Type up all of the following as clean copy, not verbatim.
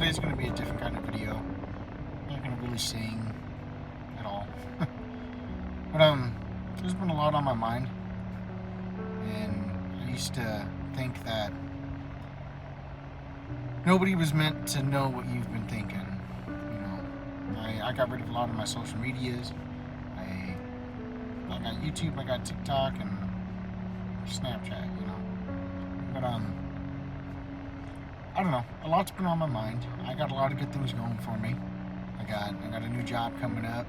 today's going to be a different kind of video. I'm not going to really sing at all. But there's been a lot on my mind, and I used to think that nobody was meant to know what you've been thinking. I got rid of a lot of my social medias. I got YouTube, I got TikTok, and Snapchat. But I don't know. A lot's been on my mind. I got a lot of good things going for me. I got a new job coming up.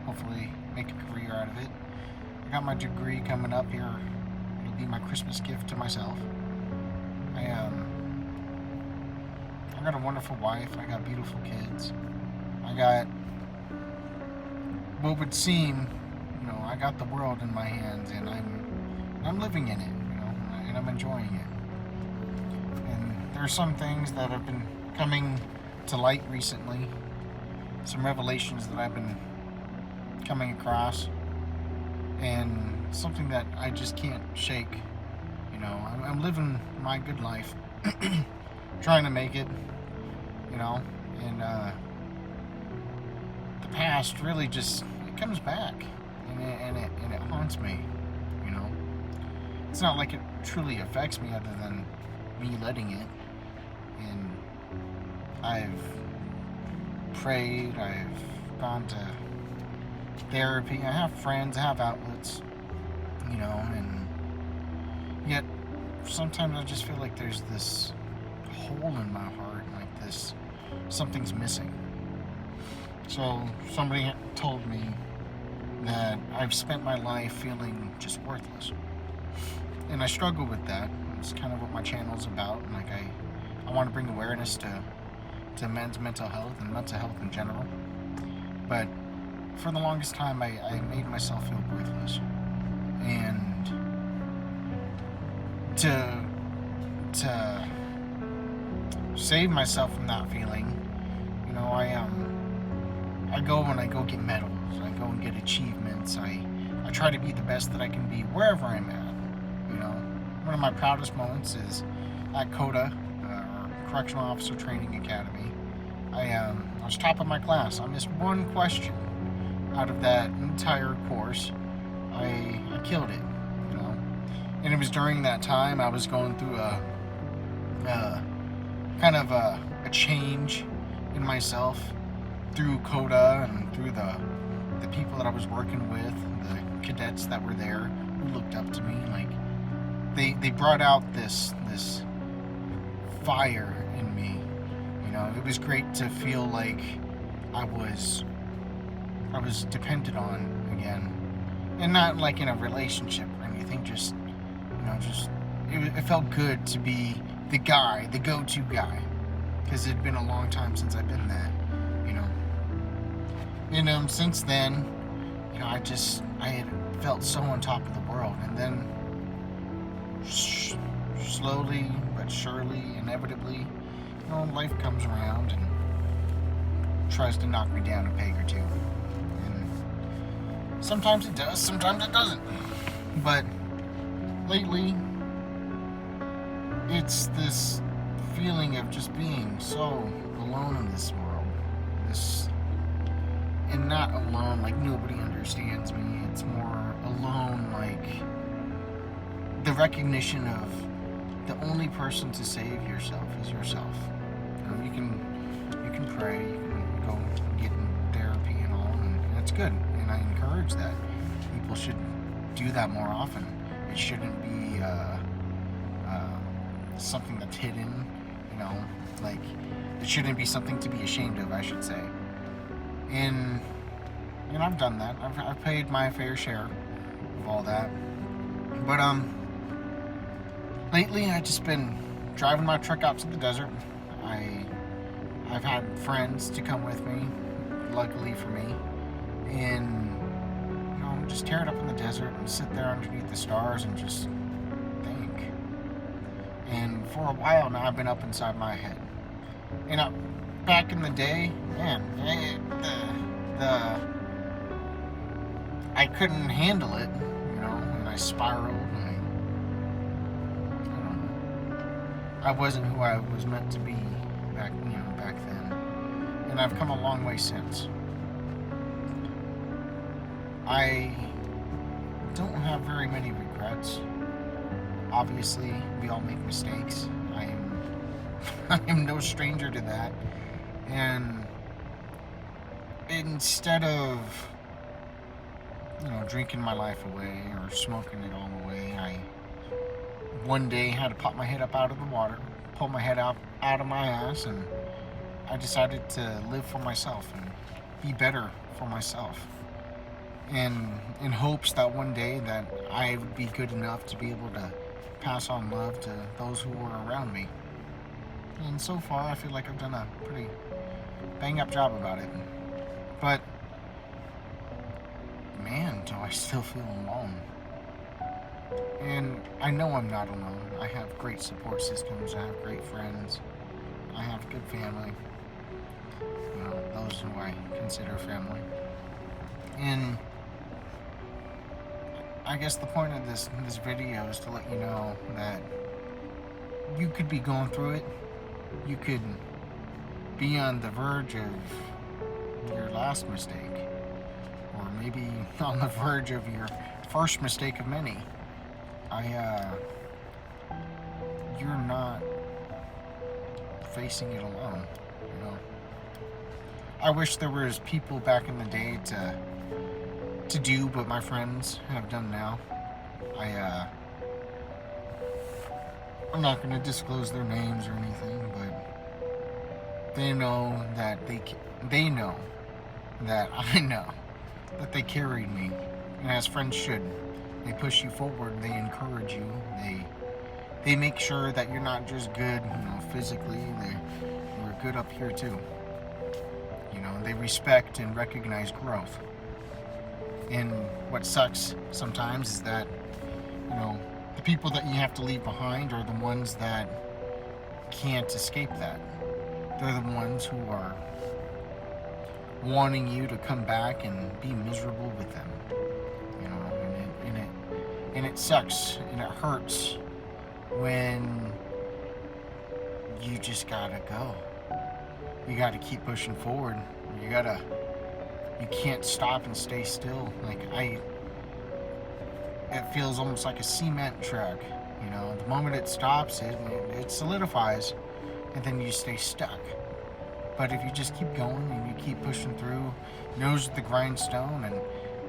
Hopefully, make a career out of it. I got my degree coming up here. It'll be my Christmas gift to myself. I got a wonderful wife. I got beautiful kids. I got what would seem, I got the world in my hands, and I'm living in it, and I'm enjoying it. And there are some things that have been coming to light recently, some revelations that I've been coming across, and something that I just can't shake. I'm living my good life, trying to make it, and the past really just, it comes back, and it haunts me. It's not like it truly affects me other than me letting it. And I've prayed, I've gone to therapy, I have friends, I have outlets, and yet sometimes I just feel like there's this hole in my heart, like this, something's missing. So somebody told me that I've spent my life feeling just worthless. And I struggle with that. It's kind of what my channel's about. And I want to bring awareness to men's mental health and mental health in general. But for the longest time, I made myself feel worthless. And to save myself from that feeling, I go and I go get medals. I go and get achievements. I try to be the best that I can be wherever I'm at. One of my proudest moments is at CODA, Correctional Officer Training Academy. I was top of my class. I missed one question out of that entire course. I killed it. And it was during that time I was going through a kind of a change in myself through CODA and through the people that I was working with, the cadets that were there who looked up to me. Like they brought out this fire in me. It was great to feel like I was depended on again, and not like in a relationship or anything. Just it felt good to be the guy, the go-to guy, because it had been a long time since I've been that. And since then, I had felt so on top of the world, and then slowly but surely, inevitably, life comes around and tries to knock me down a peg or two. And sometimes it does, sometimes it doesn't. But lately, it's this feeling of just being so alone in this world. And not alone like nobody understands me. It's more alone like the recognition of the only person to save yourself is yourself. You can pray, you can go get in therapy and all, and it's good. And I encourage that. People should do that more often. It shouldn't be something that's hidden, like it shouldn't be something to be ashamed of, I should say. And I've done that. I've paid my fair share of all that. But lately I've just been driving my truck out to the desert. I've had friends to come with me, luckily for me, and just tear it up in the desert and sit there underneath the stars and just think. And for a while now, I've been up inside my head. Back in the day, man, I couldn't handle it, and I spiraled. And I don't know. I wasn't who I was meant to be back then. And I've come a long way since. I don't have very many regrets. Obviously, we all make mistakes. I am no stranger to that. And instead of drinking my life away or smoking it all away, I one day had to pop my head up out of the water, pull my head out of my ass, and I decided to live for myself and be better for myself. And in hopes that one day that I would be good enough to be able to pass on love to those who were around me. And so far, I feel like I've done a pretty bang-up job about it. But, man, do I still feel alone. And I know I'm not alone. I have great support systems. I have great friends. I have good family. Those who I consider family. And I guess the point of this video is to let you know that you could be going through it. You could be on the verge of your last mistake, or maybe on the verge of your first mistake of many. You're not facing it alone. I wish there was people back in the day to do what my friends have done now. I'm not going to disclose their names or anything, but they know that they know that I know that they carried me, and as friends should. They push you forward. They encourage you. They make sure that you're not just good, physically. You're good up here too. They respect and recognize growth. And what sucks sometimes is that, the people that you have to leave behind are the ones that can't escape that. They're the ones who are wanting you to come back and be miserable with them. And it sucks and it hurts when you just gotta go. You gotta keep pushing forward. You can't stop and stay still. It feels almost like a cement track. The moment it stops, it solidifies, and then you stay stuck. But if you just keep going and you keep pushing through, nose to the grindstone, and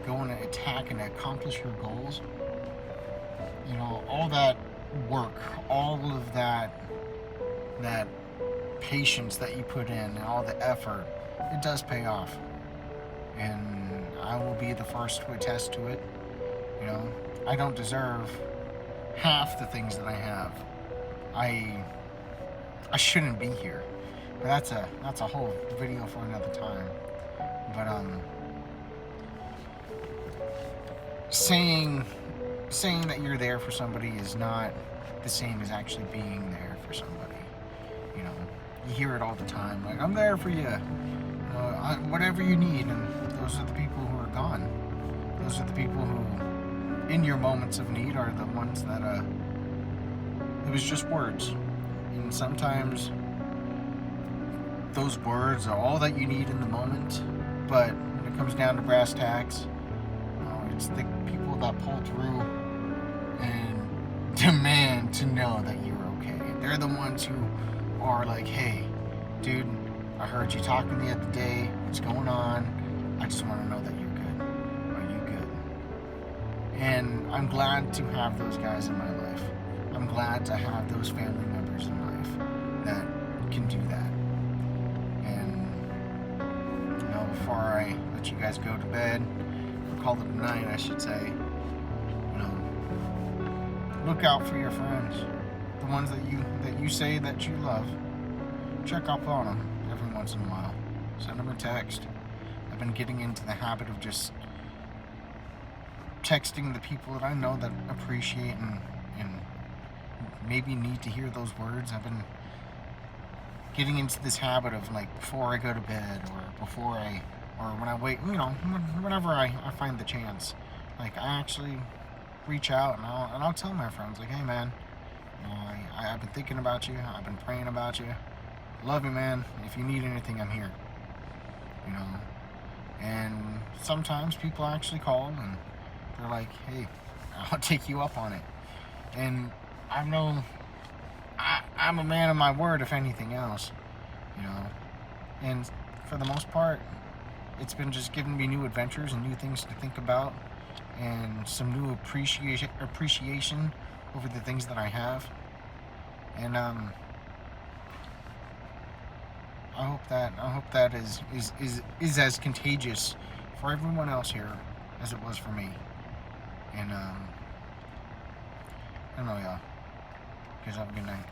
go and attack and accomplish your goals, all that work, all of that patience that you put in, and all the effort, it does pay off. And I will be the first to attest to it. I don't deserve half the things that I have. I shouldn't be here. But that's a whole video for another time. But saying that you're there for somebody is not the same as actually being there for somebody. You hear it all the time, like, I'm there for you, whatever you need. And those are the people who are gone. Those are the people who, in your moments of need, are the ones that it was just words. And sometimes those words are all that you need in the moment, but when it comes down to brass tacks, it's the people that pull through and demand to know that you're okay. They're the ones who are like, hey, dude, I heard you talking the other day. What's going on? I just want to know that you're good. Are you good? And I'm glad to have those guys in my life. I'm glad to have those family members in life that can do that. And, before I let you guys go to bed, or call it a night, I should say, look out for your friends. The ones that you say that you love. Check up on them every once in a while. Send them a text. I've been getting into the habit of just texting the people that I know that appreciate and maybe need to hear those words. I've been getting into this habit of, like, before I go to bed, or when I wait, whenever I find the chance, like, I actually reach out and I'll tell my friends, like, hey man, I've been thinking about you, I've been praying about you, Love you, man. If you need anything, I'm here. You know. And sometimes people actually call and they're like, "Hey, I'll take you up on it." And I know I'm a man of my word, if anything else. You know. And for the most part, it's been just giving me new adventures and new things to think about, and some new appreciation over the things that I have. And I hope that is as contagious for everyone else here as it was for me. And I don't know, y'all. Guys, have a good night.